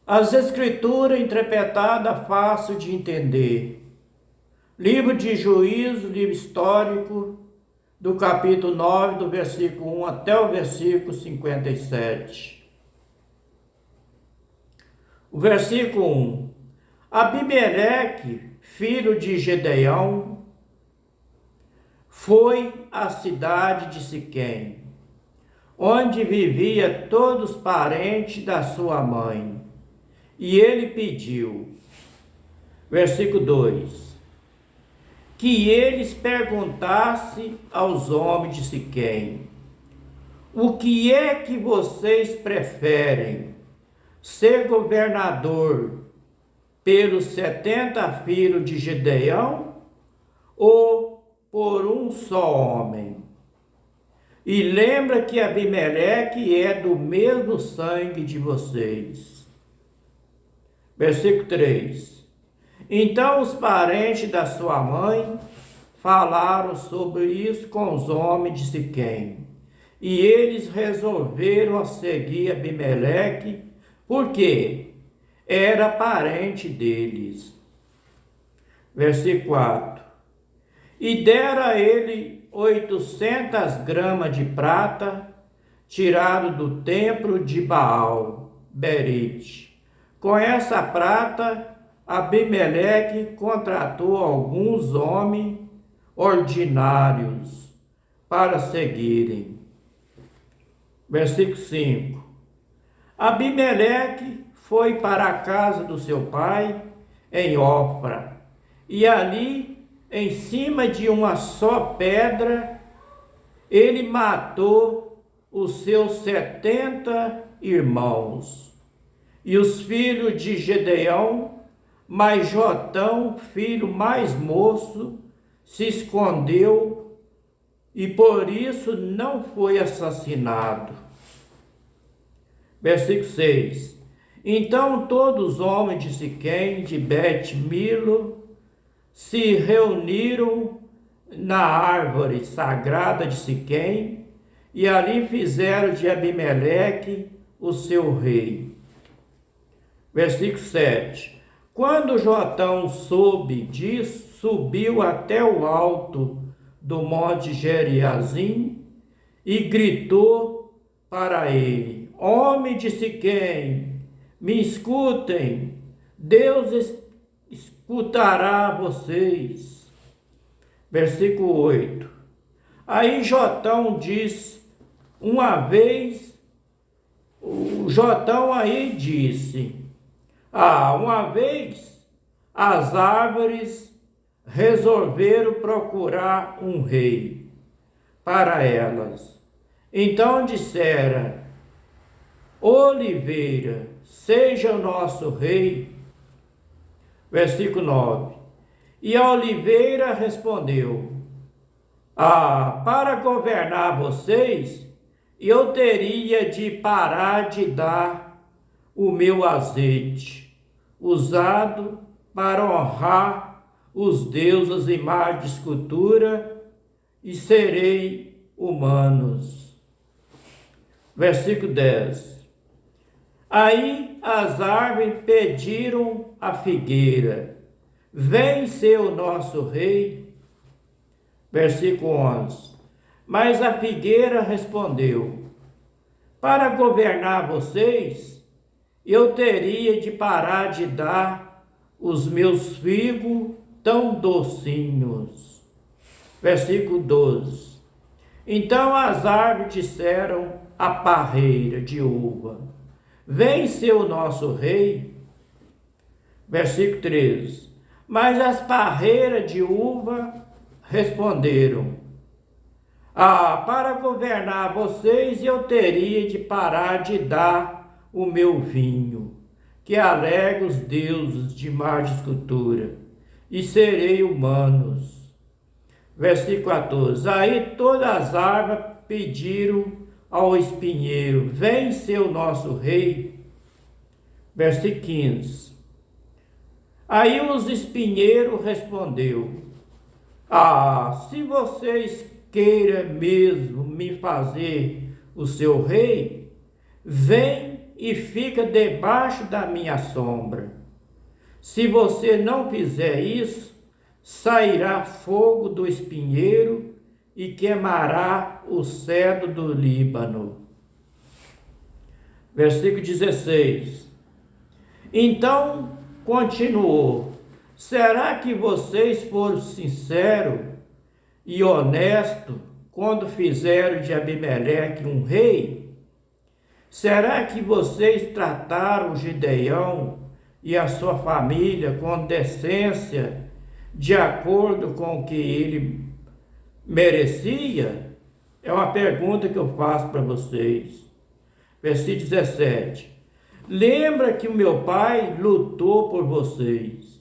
As Escrituras interpretada fácil de entender. Livro de Juízo, livro histórico, do capítulo 9, do versículo 1 até o versículo 57. O versículo 1. Abimeleque, filho de Gedeão, foi à cidade de Siquém, onde vivia todos os parentes da sua mãe. E ele pediu, versículo 2, que eles perguntassem aos homens de Siquém: o que é que vocês preferem? Ser governador pelos 70 filhos de Gedeão ou por um só homem? E lembra que Abimeleque é do mesmo sangue de vocês. Versículo 3. Então os parentes da sua mãe falaram sobre isso com os homens de Siquém. E eles resolveram seguir Abimeleque, porque era parente deles. Versículo 4. E dera a ele 800 gramas de prata, tirado do templo de Baal, Berite. Com essa prata, Abimeleque contratou alguns homens ordinários para seguirem. Versículo 5. Abimeleque foi para a casa do seu pai, em Ofra, e ali, em cima de uma só pedra, ele matou os seus 70 irmãos. E os filhos de Gedeão, mas Jotão, filho mais moço, se escondeu e por isso não foi assassinado. Versículo 6. Então todos os homens de Siquém, de Bet-Milo, se reuniram na árvore sagrada de Siquém e ali fizeram de Abimeleque o seu rei. Versículo 7. Quando Jotão soube disso, subiu até o alto do monte Geriazim e gritou para ele: homem de Siquém, me escutem, Deus escutará vocês. Versículo 8. Aí Jotão disse, uma vez as árvores resolveram procurar um rei para elas. Então dissera: Oliveira, seja o nosso rei. Versículo 9. E a oliveira respondeu: para governar vocês, eu teria de parar de dar o meu azeite, usado para honrar os deuses e mais de escultura, e serei humanos. Versículo 10. Aí as árvores pediram à figueira: vem ser o nosso rei. Versículo 11. Mas a figueira respondeu: para governar vocês, eu teria de parar de dar os meus figos tão docinhos. Versículo 12. Então as árvores disseram à parreira de uva: vem ser o nosso rei. Versículo 13. Mas as parreiras de uva responderam: para governar vocês eu teria de parar de dar o meu vinho, que alegra os deuses de má escultura, e serei humanos. Versículo 14. Aí todas as árvores pediram ao espinheiro: vem ser o nosso rei. Versículo 15. Aí os espinheiros respondeu: se vocês queiram mesmo me fazer o seu rei, vem e fica debaixo da minha sombra. Se você não fizer isso, sairá fogo do espinheiro e queimará o cedro do Líbano. Versículo 16. Então continuou: será que vocês foram sinceros e honestos quando fizeram de Abimeleque um rei? Será que vocês trataram Gideão e a sua família com decência, de acordo com o que ele merecia? É uma pergunta que eu faço para vocês. Versículo 17. Lembra que o meu pai lutou por vocês.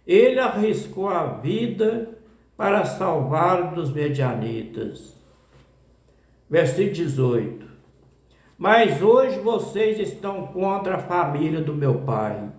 Ele arriscou a vida para salvá-lo dos medianitas. Versículo 18. Mas hoje vocês estão contra a família do meu pai.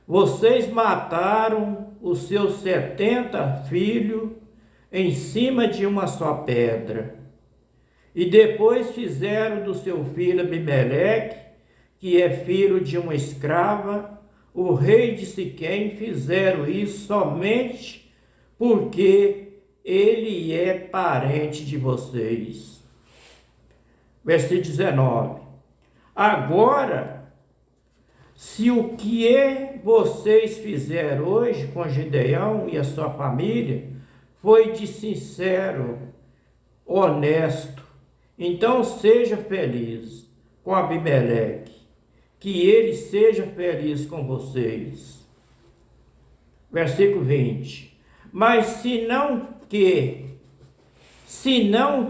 Vocês mataram os seus 70 filhos em cima de uma só pedra. E depois fizeram do seu filho Abimeleque, que é filho de uma escrava, o rei de Siquém. Fizeram isso somente porque ele é parente de vocês. Versículo 19. Agora, se o que vocês fizeram hoje com Gideão e a sua família foi de sincero, honesto, então seja feliz com Abimeleque, que ele seja feliz com vocês. Versículo 20. Mas se não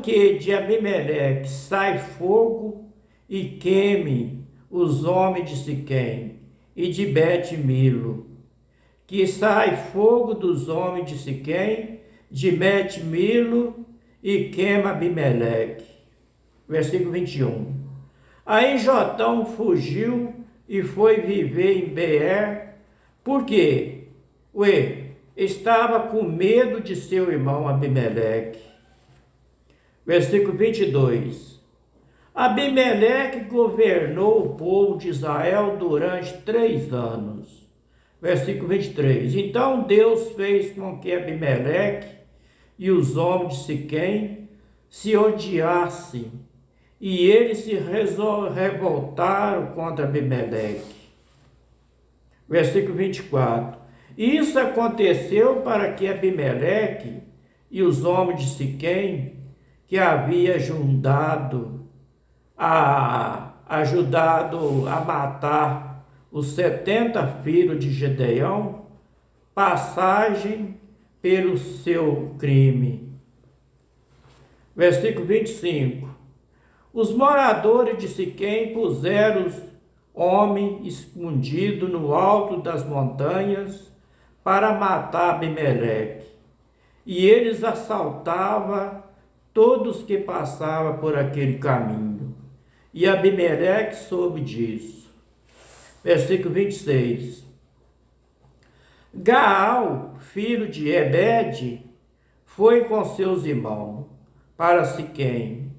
que de Abimeleque sai fogo e queime os homens de Siquém e de Bet-Milo, que sai fogo dos homens de Siquém, de Bet-Milo, e queima Abimeleque. Versículo 21. Aí Jotão fugiu e foi viver em Beer, porque estava com medo de seu irmão Abimeleque. Versículo 22. Abimeleque governou o povo de Israel durante 3 anos. Versículo 23. Então Deus fez com que Abimeleque e os homens de Siquém se odiassem, e eles se revoltaram contra Abimeleque. Versículo 24. Isso aconteceu para que Abimeleque e os homens de Siquém, que havia ajudado a matar os 70 filhos de Gideão, passagem pelo seu crime. Versículo 25. Os moradores de Siquém puseram os homens escondidos no alto das montanhas para matar Abimeleque, e eles assaltavam todos que passavam por aquele caminho. E Abimeleque soube disso. Versículo 26. Gaal, filho de Ebed, foi com seus irmãos para Siquém,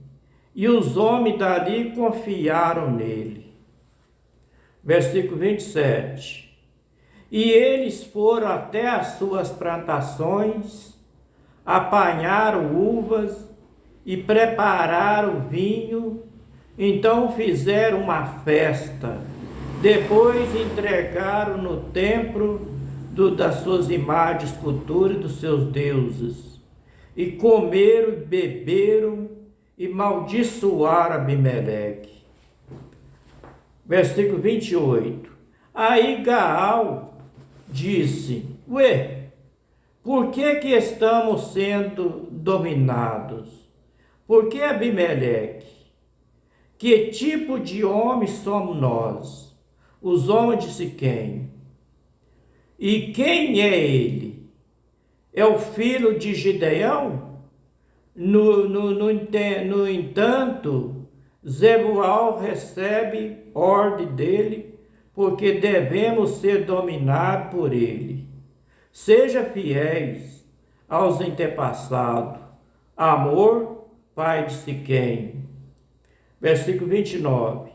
e os homens dali confiaram nele. Versículo 27. E eles foram até as suas plantações, apanharam uvas e prepararam vinho. Então fizeram uma festa. Depois entregaram no templo das suas imagens de escultura e dos seus deuses. E comeram e beberam e maldiçoaram Abimeleque. Versículo 28. Aí Gaal disse: por que estamos sendo dominados? Por que Abimeleque? Que tipo de homens somos nós, os homens de Siquém? E quem é ele? É o filho de Gideão? No entanto, Zebual recebe ordem dele, porque devemos ser dominados por ele. Seja fiéis aos antepassados. Amor, pai de Siquém. Versículo 29.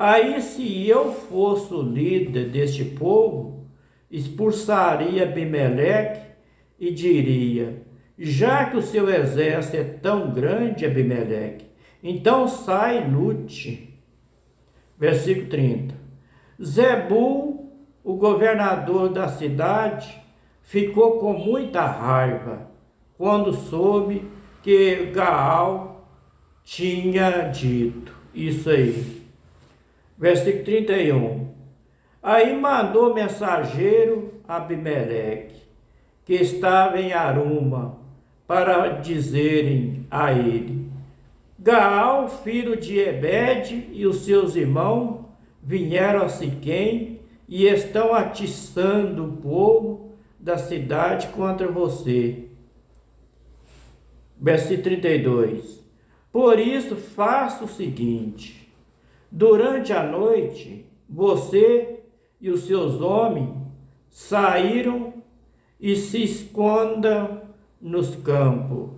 Aí, se eu fosse o líder deste povo, expulsaria Abimeleque e diria: já que o seu exército é tão grande, Abimeleque, então sai e lute. Versículo 30. Zebul, o governador da cidade, ficou com muita raiva quando soube que Gaal tinha dito isso aí. Versículo 31. Aí mandou mensageiro a Abimeleque, que estava em Aruma, para dizerem a ele: Gaal, filho de Ebed, e os seus irmãos vieram a Siquém e estão atiçando o povo da cidade contra você. Versículo 32. Por isso, faça o seguinte: durante a noite, você e os seus homens saíram e se escondam nos campos.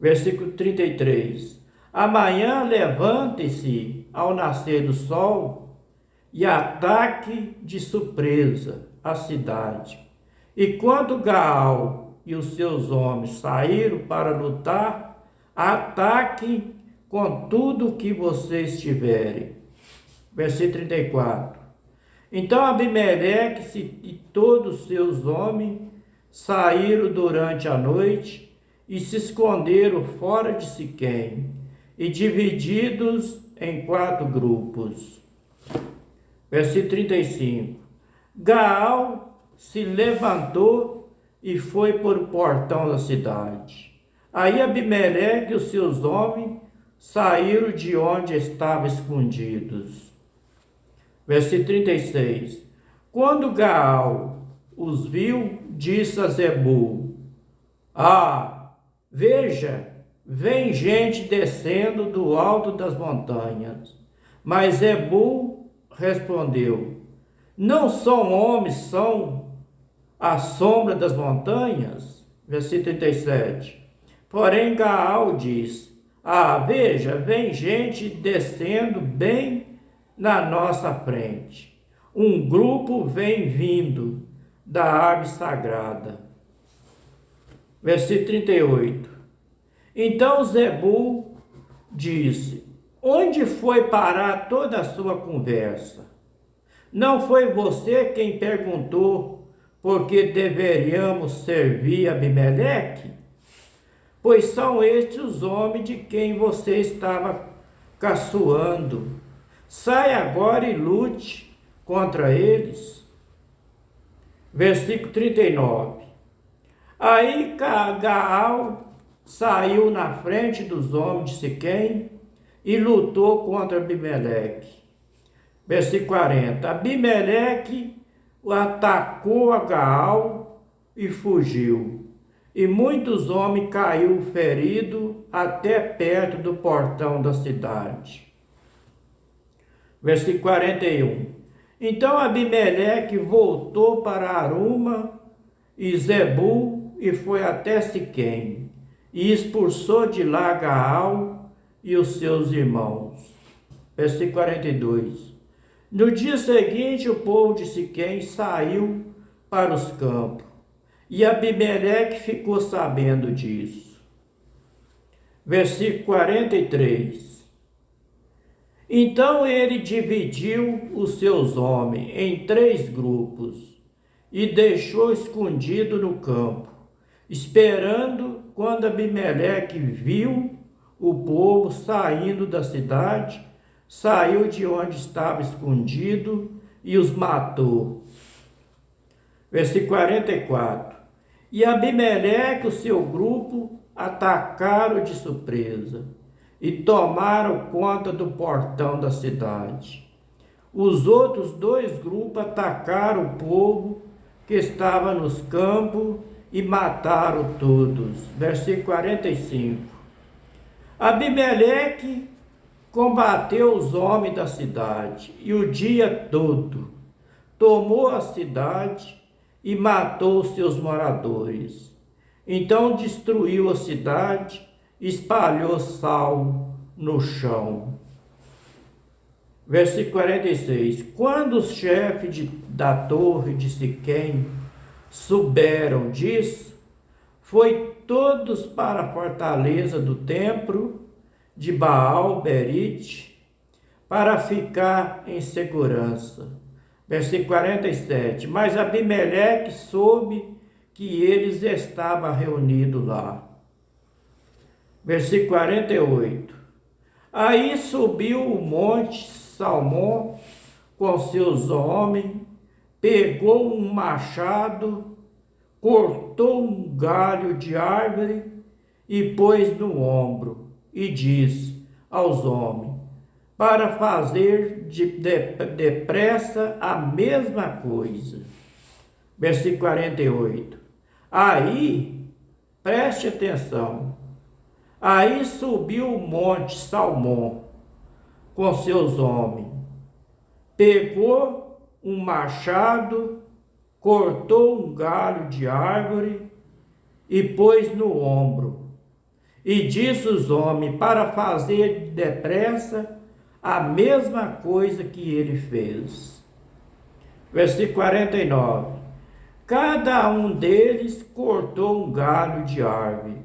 Versículo 33. Amanhã levante-se ao nascer do sol e ataque de surpresa a cidade. E quando Gaal e os seus homens saíram para lutar, ataquem com tudo o que vocês tiverem. Versículo 34. Então Abimeleque e todos os seus homens saíram durante a noite e se esconderam fora de Siquém, e divididos em 4 grupos. Versículo 35. Gaal se levantou e foi para o portão da cidade. Aí Abimeleque e os seus homens saíram de onde estavam escondidos. Versículo 36. Quando Gaal os viu, disse a Zebul: veja, vem gente descendo do alto das montanhas. Mas Zebul respondeu: não são homens, são a sombra das montanhas. Versículo 37. Porém Gaal diz: veja, vem gente descendo bem na nossa frente. Um grupo vem vindo da árvore sagrada. Versículo 38. Então Zebul disse: onde foi parar toda a sua conversa? Não foi você quem perguntou por que deveríamos servir Abimeleque? Pois são estes os homens de quem você estava caçoando. Sai agora e lute contra eles. Versículo 39. Aí Gaal saiu na frente dos homens de Siquém e lutou contra Abimeleque. Versículo 40. Abimeleque atacou a Gaal e fugiu. E muitos homens caíram feridos até perto do portão da cidade. Versículo 41. Então Abimeleque voltou para Aruma e Zebul e foi até Siquém e expulsou de lá Gaal e os seus irmãos. Versículo 42. No dia seguinte, o povo de Siquém saiu para os campos, e Abimeleque ficou sabendo disso. Versículo 43. Então ele dividiu os seus homens em 3 grupos e deixou escondido no campo, esperando quando Abimeleque viu o povo saindo da cidade, saiu de onde estava escondido e os matou. Versículo 44. E Abimeleque e o seu grupo atacaram de surpresa e tomaram conta do portão da cidade. Os outros 2 grupos atacaram o povo que estava nos campos e mataram todos. Versículo 45. Abimeleque combateu os homens da cidade e o dia todo tomou a cidade e matou os seus moradores. Então destruiu a cidade e espalhou sal no chão. Versículo 46. Quando os chefes da torre de Siquém souberam disso, foi todos para a fortaleza do templo de Baal-Berite para ficar em segurança. Versículo 47. Mas Abimeleque soube que eles estavam reunidos lá. Versículo 48. Aí subiu o monte Salmão com seus homens, pegou um machado, cortou um galho de árvore e pôs no ombro, e disse aos homens, para fazer depressa a mesma coisa. Versículo 48. Aí, preste atenção, aí subiu o monte Salmão com seus homens, pegou um machado, cortou um galho de árvore e pôs no ombro, e disse os homens para fazer depressa a mesma coisa que ele fez. Versículo 49. Cada um deles cortou um galho de árvore,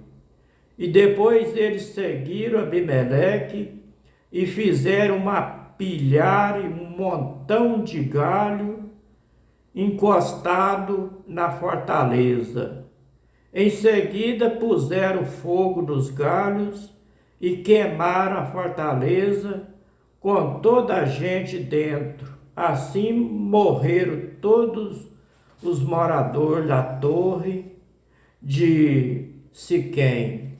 e depois eles seguiram Abimeleque e fizeram uma pilhar e um montão de galho encostado na fortaleza. Em seguida puseram fogo nos galhos e queimaram a fortaleza com toda a gente dentro. Assim morreram todos os moradores da torre de Siquém,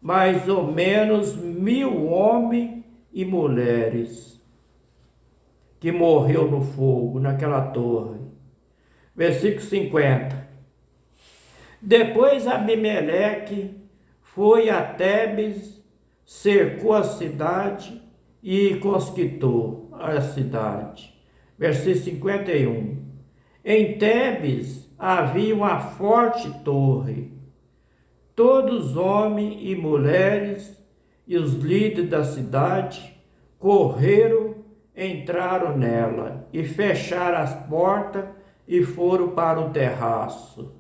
mais ou menos 1000 homens e mulheres que morreu no fogo, naquela torre. Versículo 50. Depois Abimeleque foi a Tebes, cercou a cidade e conquistou a cidade. Versículo 51. Em Tebes havia uma forte torre. Todos os homens e mulheres e os líderes da cidade correram, entraram nela e fecharam as portas e foram para o terraço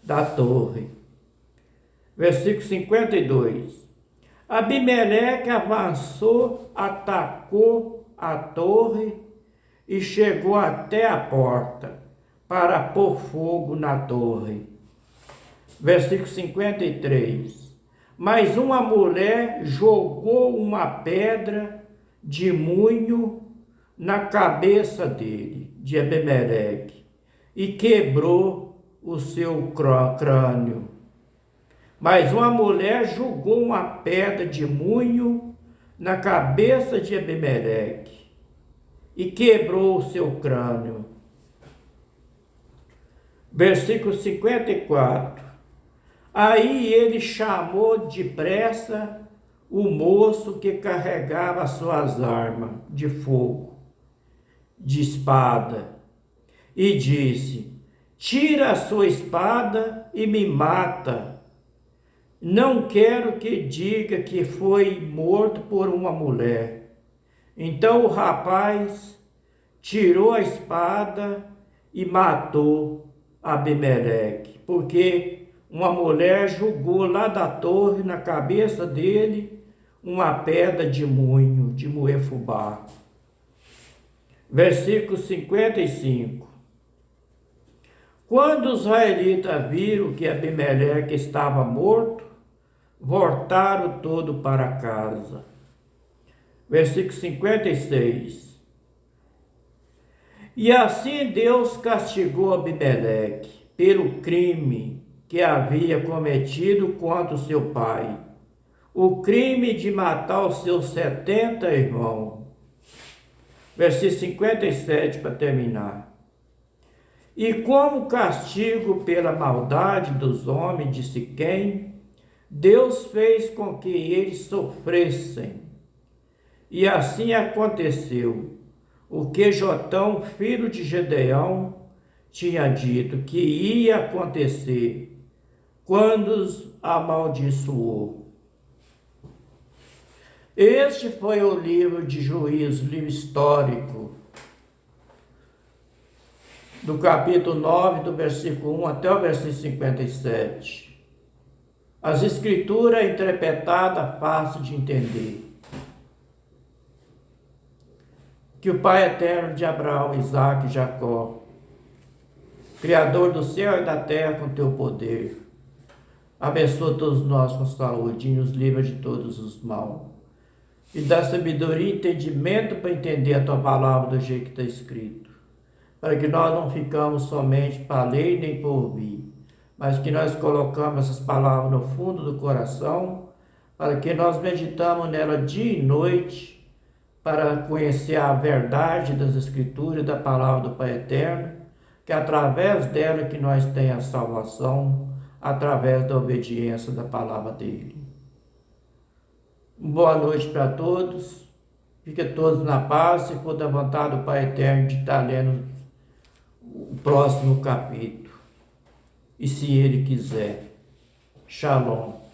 da torre. Versículo 52. Abimeleque avançou, atacou a torre e chegou até a porta para pôr fogo na torre. Versículo 53. Mas uma mulher jogou uma pedra de moinho na cabeça dele, de Abimeleque, e quebrou o seu crânio. Mas uma mulher jogou uma pedra de moinho na cabeça de Abimeleque e quebrou o seu crânio. Versículo 54. Aí ele chamou depressa o moço que carregava suas armas de fogo, de espada, e disse: tira a sua espada e me mata. Não quero que diga que foi morto por uma mulher. Então o rapaz tirou a espada e matou Abimeleque, porque uma mulher jogou lá da torre na cabeça dele uma pedra de moinho, de moer fubá. Versículo 55. Quando os israelitas viram que Abimeleque estava morto, voltaram todo para casa. Versículo 56. E assim Deus castigou Abimeleque pelo crime que havia cometido contra o seu pai, o crime de matar os seus 70 irmãos. Versículo 57 para terminar. E como castigo pela maldade dos homens de Siquém, Deus fez com que eles sofressem. E assim aconteceu o que Jotão, filho de Gedeão, tinha dito que ia acontecer quando os amaldiçoou. Este foi o livro de Juízo, livro histórico, do capítulo 9, do versículo 1 até o versículo 57. As escrituras interpretadas fácil de entender. Que o Pai eterno de Abraão, Isaque e Jacó, Criador do céu e da terra com teu poder, abençoa todos nós com saúde e nos livra de todos os maus. E dá sabedoria e entendimento para entender a tua palavra do jeito que está escrito. Para que nós não ficamos somente para ler nem para ouvir, mas que nós colocamos essas palavras no fundo do coração, para que nós meditamos nela dia e noite, para conhecer a verdade das Escrituras e da palavra do Pai Eterno, que é através dela que nós temos a salvação, através da obediência da palavra dele. Boa noite para todos, fiquem todos na paz, se for da vontade do Pai Eterno de estar lendo o próximo capítulo, e se Ele quiser. Shalom.